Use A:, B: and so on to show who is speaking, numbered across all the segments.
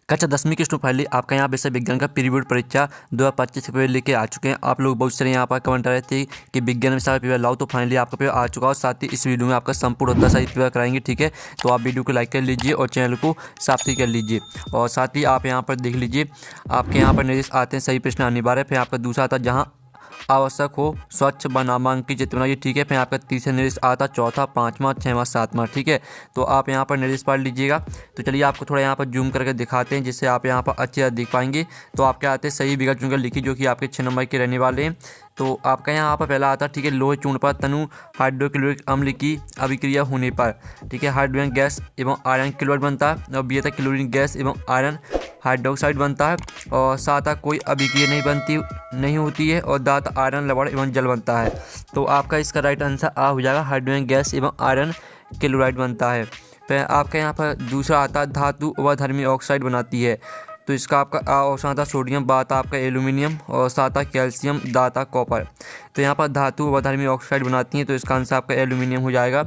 A: कक्षा 10वीं की स्टूडेंट फाइनली आपका यहाँ विषय विज्ञान का प्री बोर्ड परीक्षा 2025 के पेपर लेके आ चुके हैं। आप लोग बहुत सारे यहाँ पर कमेंट कर रहे थे कि विज्ञान में सारा पेपर लाओ, तो फाइनली आपका पेपर आ चुका है। और साथ ही इस वीडियो में आपका संपूर्ण 10 सारी पेपर कराएंगे, ठीक है। तो आप वीडियो को लाइक कर लीजिए और चैनल को सब्सक्राइब कर लीजिए। और साथ ही आप यहाँ पर देख लीजिए, आपके यहाँ पर निर्देश आते हैं सही प्रश्न अनिवार्य। फिर आपका दूसरा आता है जहाँ आवश्यक हो स्वच्छ व नामांकित चित्र बनाइए, ठीक है। फिर आपका तीसरा निर्देश आता चौथा, पाँचवा, छठवां, सातवां, ठीक है। तो आप यहाँ पर निर्देश पढ़ लीजिएगा। तो चलिए आपको थोड़ा यहाँ पर जूम करके दिखाते हैं, जिससे आप यहाँ पर अच्छे से देख पाएंगे। तो आप क्या आते हैं सही विकल्प चुनकर लिखिए, जो कि आपके 6 नंबर के रहने वाले हैं। तो आपका यहाँ पर पहला आता है, ठीक है, लोहे चूर्ण पर तनु हाइड्रोक्लोरिक अम्ल की अभिक्रिया होने पर, ठीक है, हाइड्रोजन गैस एवं आयरन क्लोराइड बनता है। और बी आता क्लोरीन गैस एवं आयरन हाइड्रोक्साइड बनता है। और साथ कोई अभिक्रिया नहीं होती है। और दात आयरन लवण एवं जल बनता है। तो आपका इसका राइट आंसर आ हो जाएगा, हाइड्रोजन गैस एवं आयरन क्लोराइड बनता है। फिर आपका यहाँ पर दूसरा आता है धातु अवधर्मी ऑक्साइड बनाती है। तो इसका आपका ऑप्शन आता सोडियम, बात आपका एल्यूमिनियम, और साता कैल्शियम, दाता कॉपर। तो यहाँ पर धातु अवधर्मी ऑक्साइड बनाती है, तो इसका आंसर आपका एल्यूमिनियम हो जाएगा।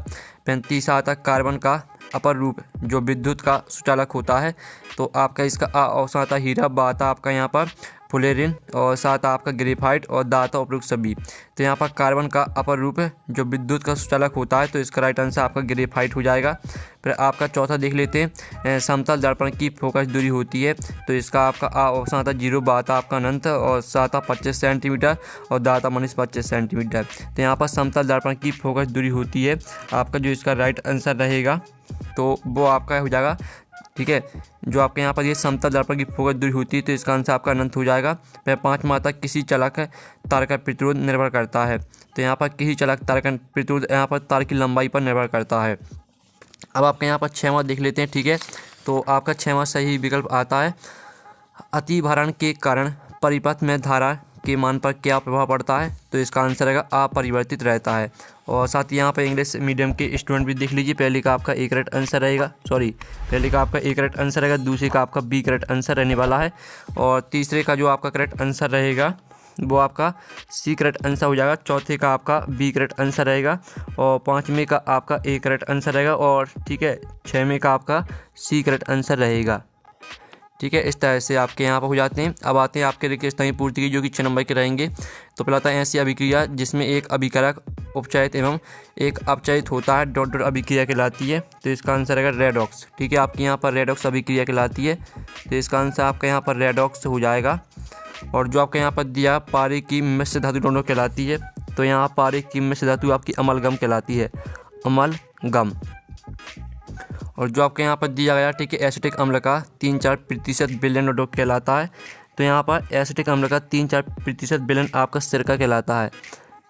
A: फिर तीसरा आता कार्बन का अपर रूप जो विद्युत का सुचालक होता है। तो आपका इसका ऑप्शन आता हीरा, बात आपका यहाँ पर फुलेरिन, और साथ आपका ग्रेफाइट, और दाता उपयुक्त सभी। तो यहाँ पर कार्बन का अपर रूप जो विद्युत का सुचालक होता है, तो इसका राइट आंसर आपका ग्रेफाइट हो जाएगा। फिर आपका चौथा देख लेते हैं, समतल दर्पण की फोकस दूरी होती है। तो इसका आपका ऑप्शन आता 0, बात आपका अनंत, और साथ 25 सेंटीमीटर, और दाता -25 सेंटीमीटर। तो यहाँ पर समतल दर्पण की फोकस दूरी होती है। आपका जो इसका राइट आंसर रहेगा तो वो आपका हो जाएगा, ठीक है। जो आपके यहाँ पर ये समतल दर्पण की फोकस दूरी होती है, तो इसका आंसर आपका अनंत हो जाएगा। फिर 5 मात्रा किसी चालक तार का प्रतिरोध निर्भर करता है। तो यहाँ पर किसी चालक तार का प्रतिरोध यहाँ पर तार की लंबाई पर निर्भर करता है। अब आपके यहाँ पर 6वां देख लेते हैं, ठीक है। तो आपका 6वां सही विकल्प आता है, अतिभारण के कारण परिपथ में धारा के मान पर क्या प्रभाव पड़ता है। तो इसका आंसर रहेगा अपरिवर्तित रहता है। और साथ ही यहाँ पर इंग्लिश मीडियम के स्टूडेंट भी देख लीजिए, पहले का आपका ए करेक्ट आंसर रहेगा, पहले का आपका ए करेक्ट आंसर रहेगा, दूसरे का आपका बी करेक्ट आंसर रहने वाला है। और तीसरे का जो आपका करेक्ट आंसर रहेगा वो आपका सी करेक्ट आंसर हो जाएगा। चौथे का आपका बी करेक्ट आंसर रहेगा। और 5वें का आपका ए करेक्ट आंसर रहेगा। और ठीक है, 6वें का आपका सी करेक्ट आंसर रहेगा, ठीक है। इस तरह से आपके यहाँ पर हो जाते हैं। अब आते हैं आपके रिक्वेस्ट पूर्ति की, जो कि 6 नंबर के रहेंगे। तो पहला आता है ऐसी अभिक्रिया जिसमें एक अभिकारक उपचयित एवं एक अपचयित होता है, डॉट डॉट अभिक्रिया कहलाती है। तो इसका आंसर रहेगा रेडॉक्स, ठीक है। आपके यहाँ पर रेडॉक्स अभिक्रिया कहलाती है। तो इसका आंसर आपका यहाँ पर रेडॉक्स हो जाएगा। और जो आपके यहाँ पर दिया पारे की मिश्र धातु डॉट डॉट कहलाती है। तो यहाँ पारे की मिश्र धातु आपकी अमलगम कहलाती है, अमलगम। और जो आपके यहाँ पर दिया गया, ठीक है, एसिटिक अम्ल का 3-4% विलयन डॉट कहलाता है। तो यहाँ पर एसिटिक अम्ल का 3-4% विलयन आपका सिरका कहलाता है,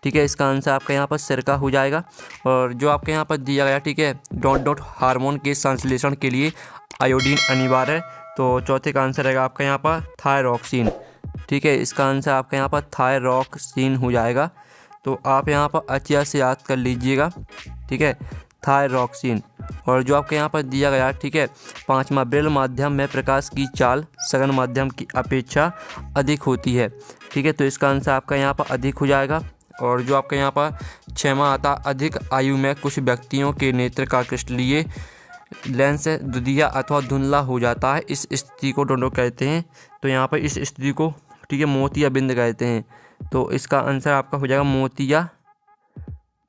A: ठीक है। इसका आंसर आपका यहाँ पर सिरका हो जाएगा। और जो आपके यहाँ पर दिया गया, ठीक है, डॉट डॉट हार्मोन के संश्लेषण के लिए आयोडीन अनिवार्य है। तो चौथे का आंसर रहेगा आपका यहाँ पर थायरॉक्सिन, ठीक है। इसका आंसर आपका यहाँ पर थायरॉक्सिन हो जाएगा। तो आप यहाँ पर अच्छे से याद कर लीजिएगा, ठीक है, थायरॉक्सिन। और जो आपके यहाँ पर दिया गया, ठीक है, 5वां ब्रेल माध्यम में प्रकाश की चाल सघन माध्यम की अपेक्षा अधिक होती है, ठीक है। तो इसका आंसर आपका यहाँ पर अधिक हो जाएगा। और जो आपका यहाँ पर 6वां आता, अधिक आयु में कुछ व्यक्तियों के नेत्र का क्रिस्टलीय लेंस दुधिया अथवा धुंधला हो जाता है। इस स्थिति को डोंडो कहते हैं। तो यहाँ पर इस स्थिति को, ठीक है, मोतिया बिंद कहते हैं। तो इसका आंसर आपका हो जाएगा मोतिया,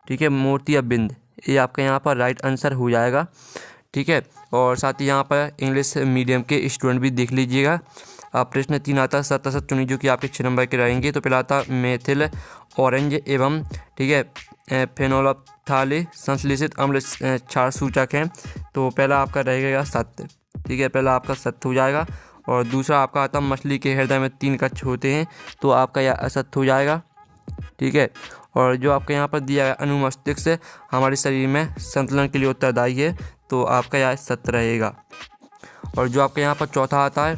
A: ठीक है, मोतिया बिंद। ये आपका यहाँ पर राइट आंसर हो जाएगा, ठीक है। और साथ ही यहाँ पर इंग्लिश मीडियम के स्टूडेंट भी देख लीजिएगा। आप प्रश्न 3 आता सत्ता सत चुनी, जो कि आपके 6 नंबर के रहेंगे। तो पहला आता मेथिल ऑरेंज एवं, ठीक है, फेनोल्फथालीन संश्लेषित अम्ल क्षार सूचक हैं। तो पहला आपका रहेगा सत्य, ठीक है, पहला आपका सत्य हो जाएगा। और दूसरा आपका आता मछली के हृदय में 3 कक्ष होते हैं। तो आपका यह असत्य हो जाएगा, ठीक है। और जो आपके यहाँ पर दिया गया अनुमस्तिष्क हमारे शरीर में संतुलन के लिए उत्तरदायी है। तो आपका यह सत्य रहेगा। और जो आपके यहाँ पर चौथा आता है,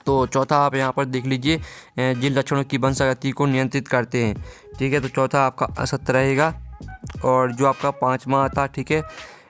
A: तो चौथा आप यहाँ पर देख लीजिए, जिन लक्षणों की वंशागति को नियंत्रित करते हैं, ठीक है। तो चौथा आपका असत्य रहेगा। और जो आपका 5वां आता, ठीक है,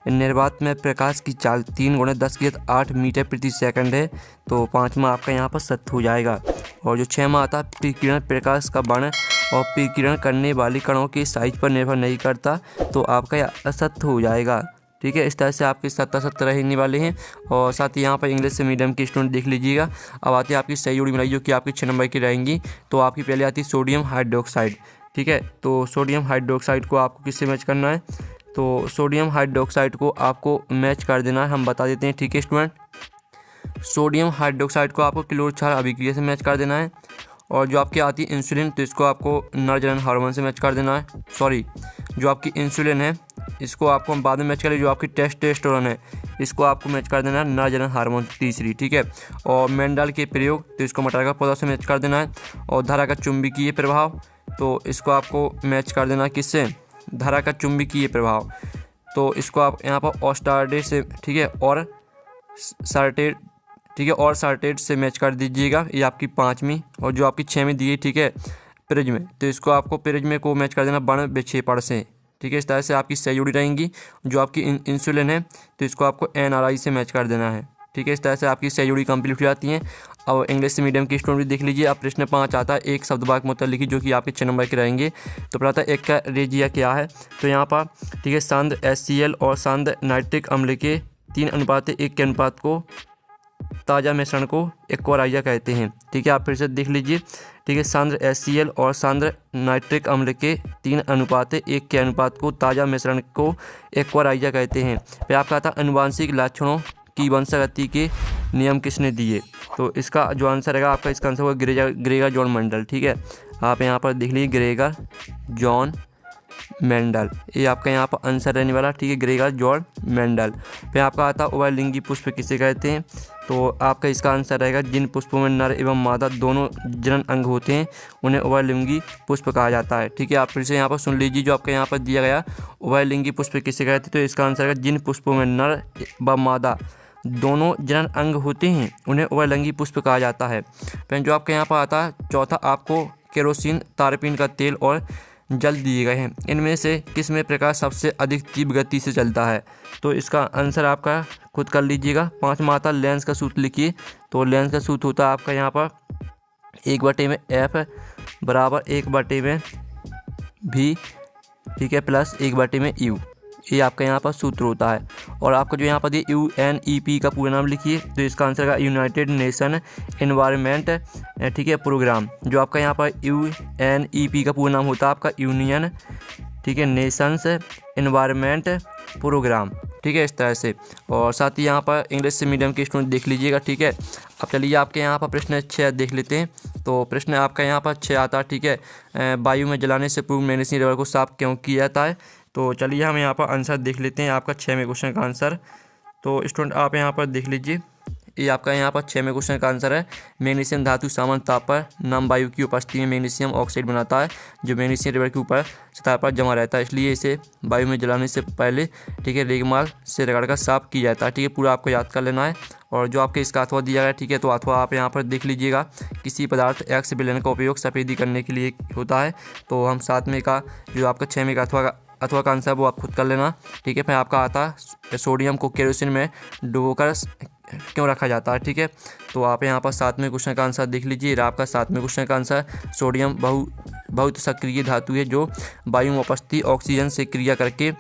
A: निर्वात में प्रकाश की चाल 3×10⁸ मीटर प्रति सेकंड है। तो 5वां आपका यहाँ पर सत्य हो जाएगा। और जो 6वां आता, विकिरण प्रकाश का वर्ण और विकिरण करने वाली कणों के साइज पर निर्भर नहीं करता। तो आपका यह असत्य हो जाएगा, ठीक है। इस तरह से आपके 70 रहने वाले हैं। और साथ ही यहाँ पर इंग्लिश मीडियम के स्टूडेंट देख लीजिएगा। अब आती है आपकी सही जोड़ी बनाई जो कि आपकी 6 नंबर की रहेंगी। तो आपकी पहले आती है सोडियम हाइड्रोक्साइड। ठीक है, तो सोडियम हाइड्रोक्साइड को आपको किससे मैच करना है? तो सोडियम हाइड्रोक्साइड को आपको मैच कर देना है, हम बता देते हैं। ठीक है स्टूडेंट, सोडियम हाइड्रोक्साइड को आपको क्लोरीन क्षार अभिक्रिया से मैच कर देना है। और जो आपकी आती है इंसुलिन, तो इसको आपको नर जनन हार्मोन से मैच कर देना है। सॉरी, जो आपकी इंसुलिन है इसको आपको हम बाद में मैच करें। जो आपकी टेस्टोस्टेरोन है इसको आपको मैच कर देना है नर जनन हार्मोन तीसरी। ठीक है, और मेंडल के प्रयोग, तो इसको मटर का पौधा से मैच कर देना है। और धारा का चुंबकीय प्रभाव, तो इसको आपको मैच कर देना है किससे? धारा का चुंबकीय प्रभाव, तो इसको आप यहाँ पर ऑस्टार्डेट से, ठीक है, और सार्टेट, ठीक है, और सार्टेट से मैच कर दीजिएगा। ये आपकी 5वीं। और जो आपकी 6वीं दी है, ठीक है, प्रिज्म, तो इसको आपको प्रिज्म को मैच कर देना बण विक्षेपण से। ठीक है, इस तरह से आपकी सही जुड़ी रहेंगी। जो आपकी इंसुलिन है तो इसको आपको NRI से मैच कर देना है। ठीक है, इस तरह से आपकी सही जुड़ी कंप्लीट हो जाती हैं। अब इंग्लिश मीडियम की स्टूडेंट भी देख लीजिए। अब प्रश्न 5 आता है एक शब्द वाक्य में उत्तर लिखिए जो कि आपके 6 नंबर के रहेंगे। तो पता है एक का रेजिया क्या है? तो यहाँ पर, ठीक है, सांद्र HCl और सांद्र नाइट्रिक अम्ल के 3:1 के अनुपात को, ताज़ा मिश्रण को एक्वाराइजा कहते हैं। ठीक है, आप फिर से देख लीजिए। ठीक है, सांद्र HCl और सांद्र नाइट्रिक अम्ल के 3:1 के अनुपात को, ताज़ा मिश्रण को एक्वाराइजा कहते हैं। फिर आपका आता अनुवांशिक लक्षणों की वंशागति के नियम किसने दिए? तो इसका जो आंसर रहेगा आपका, इसका आंसर होगा ग्रेगर जॉन मेंडल। ठीक है, आप यहाँ पर देख लीजिए ग्रेगर जॉन मेंडल, ये आपका यहाँ पर आंसर रहने वाला। ठीक है, ग्रेगर जॉन मेंडल। फिर आपका आता उभयलिंगी पुष्प किसे कहते हैं? तो आपका इसका आंसर रहेगा जिन पुष्पों में नर एवं मादा दोनों जनन अंग होते हैं उन्हें उभयलिंगी पुष्प कहा जाता है। ठीक है, आप फिर से यहाँ पर सुन लीजिए। जो आपका यहाँ पर दिया गया उभयलिंगी पुष्प किसे कहते हैं? तो इसका आंसर रहेगा जिन पुष्पों में नर व मादा दोनों जनन अंग होते हैं उन्हें उभयलिंगी पुष्प कहा जाता है। फिर जो आपके यहाँ पर आता है चौथा, आपको केरोसिन, तारपीन का तेल और जल दिए गए हैं। इनमें से किस में प्रकाश सबसे अधिक तीव्र गति से चलता है? तो इसका आंसर आपका खुद कर लीजिएगा। 5वां आता लेंस का सूत्र लिखिए। तो लेंस का सूत्र होता है आपका यहाँ पर 1/F बराबर 1/V, ठीक है, प्लस 1/U। ये आपका यहाँ पर सूत्र होता है। और आपका जो यहाँ पर दिए UNEP का पूरा नाम लिखिए। तो इसका आंसर है यूनाइटेड नेशन एनवायरनमेंट, ठीक है, प्रोग्राम। जो आपका यहाँ पर UNEP का पूरा नाम होता है आपका यूनियन, ठीक है, नेशंस एनवायरनमेंट प्रोग्राम। ठीक है, इस तरह से। और साथ ही यहाँ पर इंग्लिश मीडियम के स्टूडेंट देख लीजिएगा। ठीक है, अब चलिए आपके यहाँ पर प्रश्न 6 देख लेते हैं। तो प्रश्न आपका यहाँ पर 6 आता है। ठीक है, वायु में जलाने से पूर्व मैग्नीशियम रबर को साफ क्यों किया जाता है? तो चलिए हम यहाँ पर आंसर देख लेते हैं आपका 6वें क्वेश्चन का आंसर। तो स्टूडेंट आप यहाँ पर देख लीजिए, ये आपका यहाँ पर 6वें क्वेश्चन का आंसर है। मैग्नीशियम धातु सामान्य ताप पर नम वायु की उपस्थिति में मैग्नीशियम ऑक्साइड बनाता है जो मैग्नीशियम रबर के ऊपर सतह पर जमा रहता है, इसलिए इसे वायु में जलाने से पहले, ठीक है, रेगमाल से रगड़कर साफ किया जाता है। ठीक है, पूरा आपको याद कर लेना है। और जो आपके इसका अथवा दिया गया, ठीक है, तो अथवा आप यहाँ पर देख लीजिएगा। किसी पदार्थ एक्स विलयन का उपयोग सफेदी करने के लिए होता है। तो हम 7वें का जो आपका 6वें का अथवा का आंसर वो आप खुद कर लेना। ठीक है, फिर आपका आता है सोडियम को केरोसिन में डुबोकर क्यों रखा जाता है? ठीक है, तो आप यहाँ पर 7वें क्वेश्चन का आंसर देख लीजिए। आपका 7वें क्वेश्चन का आंसर, सोडियम बहुत सक्रिय धातु है जो वायु में उपस्थित ऑक्सीजन से क्रिया करके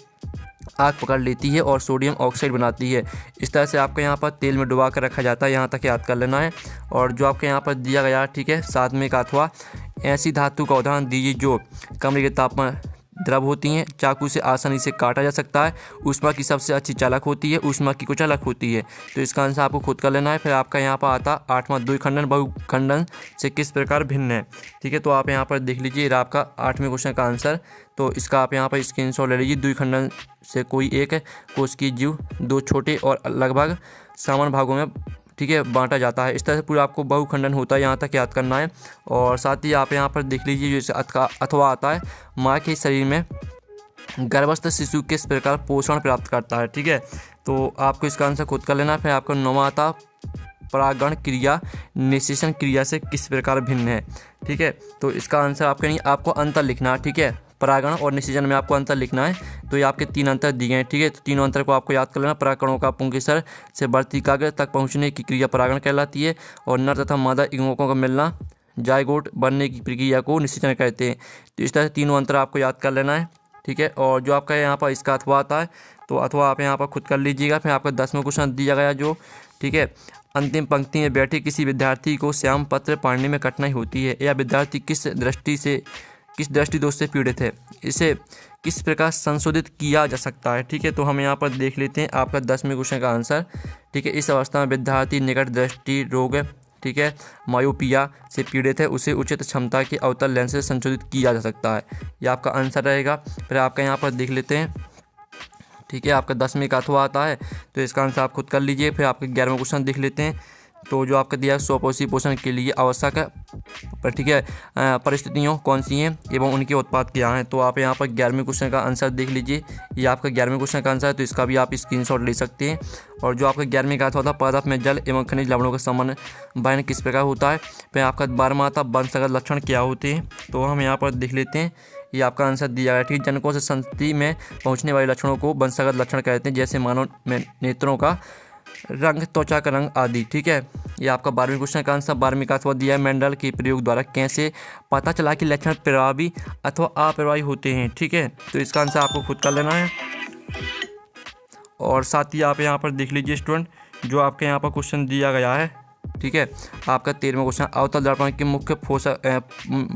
A: आग पकड़ लेती है और सोडियम ऑक्साइड बनाती है। इस तरह से आपको यहाँ पर तेल में डुबा कर रखा जाता है, यहाँ तक याद कर लेना है। और जो आपके यहाँ पर दिया गया, ठीक है, 7वें का अथवा, ऐसी धातु का उदाहरण दीजिए जो कमरे के तापमान द्रव होती हैं, चाकू से आसानी से काटा जा सकता है, ऊष्मा की सबसे अच्छी चालक होती है, ऊष्मा की कुचालक होती है। तो इसका आंसर आपको खुद कर लेना है। फिर आपका यहाँ पर आता 8वां, द्विखंडन बहुखंडन से किस प्रकार भिन्न है? ठीक है, तो आप यहाँ पर देख लीजिए आपका 8वें क्वेश्चन का आंसर। तो इसका आप यहाँ पर स्क्रीनशॉट ले लीजिए। द्विखंडन से कोई एक कोशिकीय जीव दो छोटे और लगभग समान भागों में, ठीक है, बांटा जाता है। इस तरह से पूरा आपको बहुखंडन होता है, यहाँ तक याद करना है। और साथ ही आप यहाँ पर देख लीजिए जैसे अथवा आता है, माँ के शरीर में गर्भस्थ शिशु किस प्रकार पोषण प्राप्त करता है? ठीक है, तो आपको इसका आंसर खुद कर लेना है। फिर आपका 9वां आता परागण क्रिया निषेचन क्रिया से किस प्रकार भिन्न है? ठीक है, तो इसका आंसर आपके नहीं, आपको अंतर लिखना है। ठीक है, परागण और निषेचन में आपको अंतर लिखना है। तो ये आपके 3 अंतर दिए हैं। ठीक है, तो तीनों अंतर को आपको याद कर लेना। परागकणों का पुंकेसर से वर्तिकाग्र तक पहुंचने की क्रिया परागण कहलाती है और नर तथा मादा युग्मकों का मिलना जायगोट बनने की प्रक्रिया को निषेचन कहते हैं। तो इस तरह से तीनों अंतर आपको याद कर लेना है। ठीक है, और जो आपका यहाँ पर इसका अथवा आता है, तो अथवा आप यहाँ पर खुद कर लीजिएगा। फिर आपका 10वां क्वेश्चन दिया गया जो, ठीक है, अंतिम पंक्ति में बैठे किसी विद्यार्थी को श्याम पत्र पढ़ने में कठिनाई होती है, या विद्यार्थी किस दृष्टि दोष से पीड़ित है, इसे किस प्रकार संशोधित किया जा सकता है। ठीक है, तो हम यहाँ पर देख लेते हैं आपका 10वें क्वेश्चन का आंसर। ठीक है, इस अवस्था में विद्यार्थी निकट दृष्टि रोग, ठीक है, मायोपिया से पीड़ित है, उसे उचित क्षमता के अवतल लेंस से संशोधित किया जा सकता है। यह आपका आंसर रहेगा। फिर आपका यहाँ पर देख लेते हैं, ठीक है, आपका 10वें का अथवा आता है, तो इसका आंसर आप खुद कर लीजिए। फिर आपका 11वां क्वेश्चन देख लेते हैं, तो जो आपका दिया स्वपोषी पोषण के लिए आवश्यक है, ठीक है, परिस्थितियों कौन सी हैं एवं उनके उत्पाद क्या हैं। तो आप यहाँ पर 11वें क्वेश्चन का आंसर देख लीजिए। ये आपका 11वें क्वेश्चन का आंसर है, तो इसका भी आप स्क्रीनशॉट ले सकते हैं। और जो आपका 11वें का था पदार्थ में जल एवं खनिज लवणों का समन्वय किस प्रकार होता है। फिर आपका 12वां था वंशगत लक्षण क्या होते हैं, तो हम यहाँ पर देख लेते हैं। ये आपका आंसर दिया गया। ठीक, जनकों से संतति में पहुँचने वाले लक्षणों को वंशगत लक्षण कहते हैं, जैसे मानव में नेत्रों का रंग, त्वचा का रंग आदि। ठीक है, ये आपका 12वें क्वेश्चन का आंसर। 12वें का अथवा दिया है, मेंडल के प्रयोग द्वारा कैसे पता चला कि लक्षण प्रभावी अथवा अप्रभावी होते हैं। ठीक है, तो इसका आंसर आपको खुद कर लेना है। और साथ ही आप यहाँ पर देख लीजिए स्टूडेंट, जो आपके यहाँ पर क्वेश्चन दिया गया है, ठीक है, आपका 13वां क्वेश्चन, अवतल दर्पण के मुख्य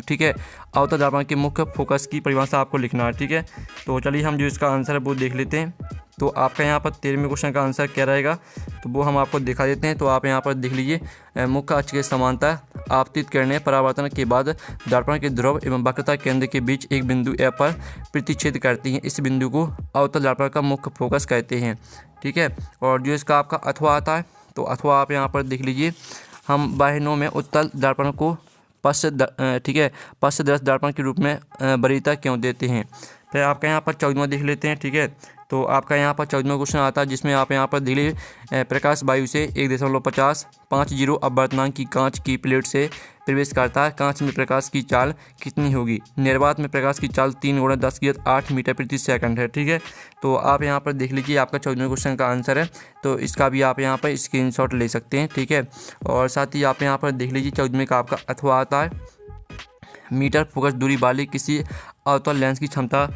A: ठीक है, अवतल दर्पण के मुख्य फोकस की परिभाषा आपको लिखना है। ठीक है, तो चलिए हम जो इसका आंसर है वो देख लेते हैं। तो आपका यहाँ पर 13वें क्वेश्चन का आंसर क्या रहेगा, तो वो हम आपको दिखा देते हैं। तो आप यहाँ पर देख लीजिए, मुख्य अक्ष के समानता आपतित किरणें परावर्तन के बाद दर्पण के ध्रुव एवं वक्रता केंद्र के बीच एक बिंदु ए पर प्रतिच्छेद करती हैं। इस बिंदु को अवतल दर्पण का मुख्य फोकस कहते हैं। ठीक है, और जो इसका आपका अथवा आता है, तो अथवा आप यहाँ पर देख लीजिए, हम वाहिनियों में उत्तल दर्पण को ठीक है, पश्चदर्श दर्पण के रूप में वरीयता क्यों देते हैं। फिर आपका यहाँ पर 14वां देख लेते हैं। ठीक है, तो आपका यहाँ पर 14वां क्वेश्चन आता है, जिसमें आप यहाँ पर दिल्ली प्रकाश वायु से 1.50 अपवर्तनांक की कांच की प्लेट से प्रवेश करता है। कांच में प्रकाश की चाल कितनी होगी। निर्वात में प्रकाश की चाल 3 × 10⁸ मीटर प्रति सेकंड है। ठीक है, तो आप यहाँ पर देख लीजिए, आपका 14वें क्वेश्चन का आंसर है, तो इसका भी आप यहाँ पर स्क्रीनशॉट ले सकते हैं। ठीक है, और साथ ही आप यहाँ पर देख लीजिए 14वें का आपका अथवा आता है, मीटर फोकस दूरी वाली किसी अवतल लेंस की क्षमता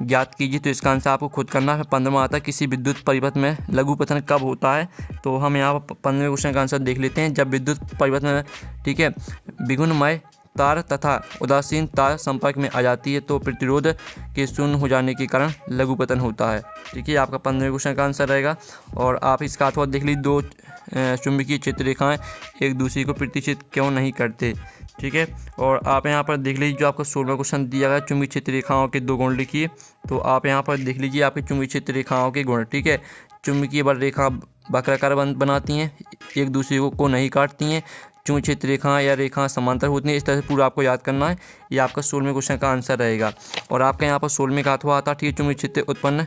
A: ज्ञात कीजिए। तो इसका आंसर आपको खुद करना है। 15वां आता है, किसी विद्युत परिपथ में लघुपतन कब होता है। तो हम यहाँ पर 15वें क्वेश्चन का आंसर देख लेते हैं, जब विद्युत परिपथ में, ठीक है, विघुनमय तार तथा उदासीन तार संपर्क में आ जाती है, तो प्रतिरोध के शून्य हो जाने के कारण लघुपतन होता है। ठीक है, आपका 15वें क्वेश्चन का आंसर रहेगा। और आप इसका अथवा देख लीजिए, दो चुंबकीय क्षेत्र रेखाएँ एक दूसरे को प्रतिच्छेद क्यों नहीं करते। ठीक है, और आप यहाँ पर देख लीजिए, जो आपका 16वां क्वेश्चन दिया गया, चुंबकीय क्षेत्र रेखाओं के 2 गुण लिखिए। तो आप यहाँ पर देख लीजिए, आपके चुंबकीय क्षेत्र रेखाओं के गुण। ठीक है, चुंबकीय बल रेखा वक्राकार बनाती हैं, एक दूसरे को नहीं काटती हैं। चुंबकीय क्षेत्र रेखा या रेखा समांतर होती हैं। इस तरह से पूरा आपको याद करना है। ये आपका 16वें क्वेश्चन का आंसर रहेगा। और आपका यहाँ पर 16वें का अथवा आता है। ठीक है, चुंबकीय क्षेत्र उत्पन्न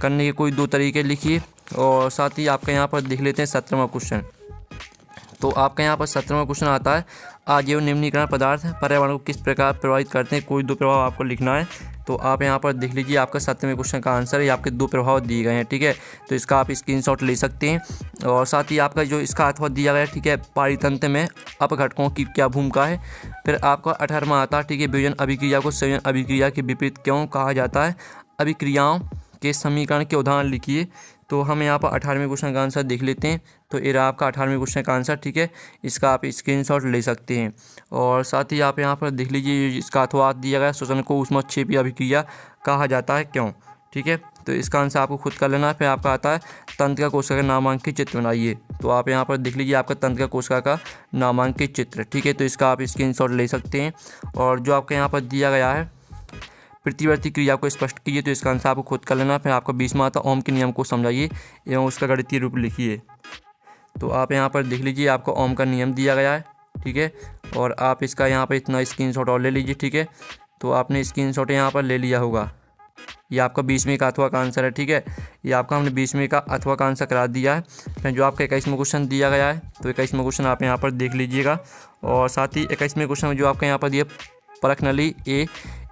A: करने के कोई 2 तरीके लिखिए। और साथ ही आपका यहाँ पर देख लेते हैं 17वां क्वेश्चन। तो आपका यहाँ पर 17वां क्वेश्चन आता है, अजैव निम्नीकरण पदार्थ पर्यावरण को किस प्रकार प्रभावित करते हैं। कोई 2 प्रभाव आपको लिखना है। तो आप यहाँ पर देख लीजिए, आपका 17वें क्वेश्चन का आंसर है। आपके 2 प्रभाव दिए गए हैं। ठीक है, तो इसका आप स्क्रीनशॉट ले सकते हैं। और साथ ही आपका जो इसका अथवा दिया गया है, ठीक है, पारितंत्र में अपघटकों की क्या भूमिका है। फिर आपका 18वां आता है, ठीक है, विभजन अभिक्रिया को संयोजन अभिक्रिया के विपरीत क्यों कहा जाता है। अभिक्रियाओं के समीकरण के उदाहरण लिखिए। तो हम यहाँ पर 18वें क्वेश्चन का आंसर देख लेते हैं। तो ये रहा आपका 18वें क्वेश्चन का आंसर। ठीक है, इसका आप स्क्रीनशॉट ले सकते हैं। और साथ ही आप यहाँ पर देख लीजिए, इसका अथवा दिया गया, श्वसन को ऊष्मक्षेपी अभिक्रिया कहा जाता है क्यों। ठीक है, तो इसका आंसर आपको खुद कर लेना है। फिर आपका आता है, तंत्रिका कोशिका का नामांकित चित्र बनाइए। तो आप यहाँ पर देख लीजिए, आपका तंत्रिका कोशिका का नामांकित चित्र। ठीक है, तो इसका आप स्क्रीनशॉट ले सकते हैं। और जो आपके यहाँ पर दिया गया है, प्रतिवर्ती क्रिया को स्पष्ट कीजिए। तो इसका आंसर आपको खुद कर लेना। फिर आपका 20वां आता, ओम के नियम को समझाइए एवं उसका गणितीय रूप लिखिए। तो आप यहाँ पर देख लीजिए, आपको ओम का नियम दिया गया है। ठीक है, और आप इसका यहाँ पर इतना स्क्रीनशॉट और ले लीजिए। ठीक है, तो आपने स्क्रीनशॉट यहाँ पर ले लिया होगा। ये आपका 20वें का अथवा का आंसर है। ठीक है, ये आपका हमने 20वें का अथवा का आंसर करा दिया है। फिर जो आपका 21वां क्वेश्चन दिया गया है, तो 21वां क्वेश्चन आप यहाँ पर देख लीजिएगा। और साथ ही 21वें क्वेश्चन में जो आपका यहाँ पर दिया, परख नली ए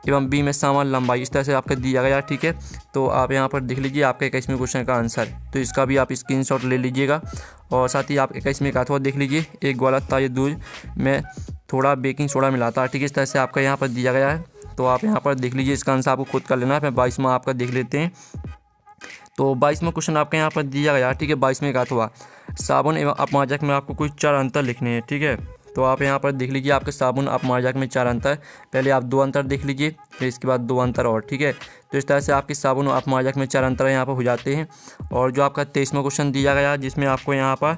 A: एवं बी में समान लंबाई, इस तरह से आपका दिया गया। ठीक है, तो आप यहाँ पर देख लीजिए, आपका 21वें क्वेश्चन का आंसर। तो इसका भी आप स्क्रीनशॉट ले लीजिएगा। और साथ ही आप 21वें का अथवा देख लीजिए, एक ग्वाला ताजे दूध में थोड़ा बेकिंग सोडा मिलाता है। ठीक है, इस तरह से आपका यहाँ पर दिया गया है। तो आप यहाँ पर देख लीजिए, इसका आंसर आपको खुद कर लेना है। फिर 22वां आपका देख लेते हैं। तो 22वां क्वेश्चन आपके यहाँ पर दिया गया, ठीक है। 22वें का हुआ साबुन एवं अपमार्जक में आपको कुछ 4 अंतर लिखने हैं, ठीक है। तो आप यहाँ पर देख लीजिए आपके साबुन अपमार्जक में 4 अंतर, पहले आप 2 अंतर देख लीजिए, फिर इसके बाद 2 अंतर और, ठीक है। तो इस तरह से आपके साबुन और अपमार्जक में 4 अंतर यहाँ पर हो जाते हैं। और जो आपका 23वां क्वेश्चन दिया गया जिसमें आपको यहाँ पर,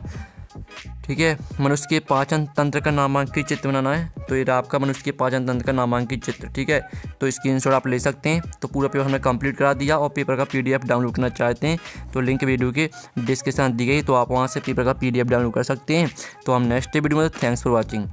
A: ठीक है, मनुष्य के पाचन तंत्र का नामांकित चित्र बनाना है। तो ये आपका मनुष्य के पाचन तंत्र का नामांकित चित्र, ठीक है। तो स्क्रीनशॉट आप ले सकते हैं। तो पूरा पेपर हमने कंप्लीट करा दिया और पेपर का PDF डाउनलोड करना चाहते हैं तो लिंक वीडियो के डिस्क्रिप्शन दी गई, तो आप वहाँ से पेपर का PDF डाउनलोड कर सकते हैं। तो हम नेक्स्ट वीडियो में, थैंक्स फॉर वॉचिंग।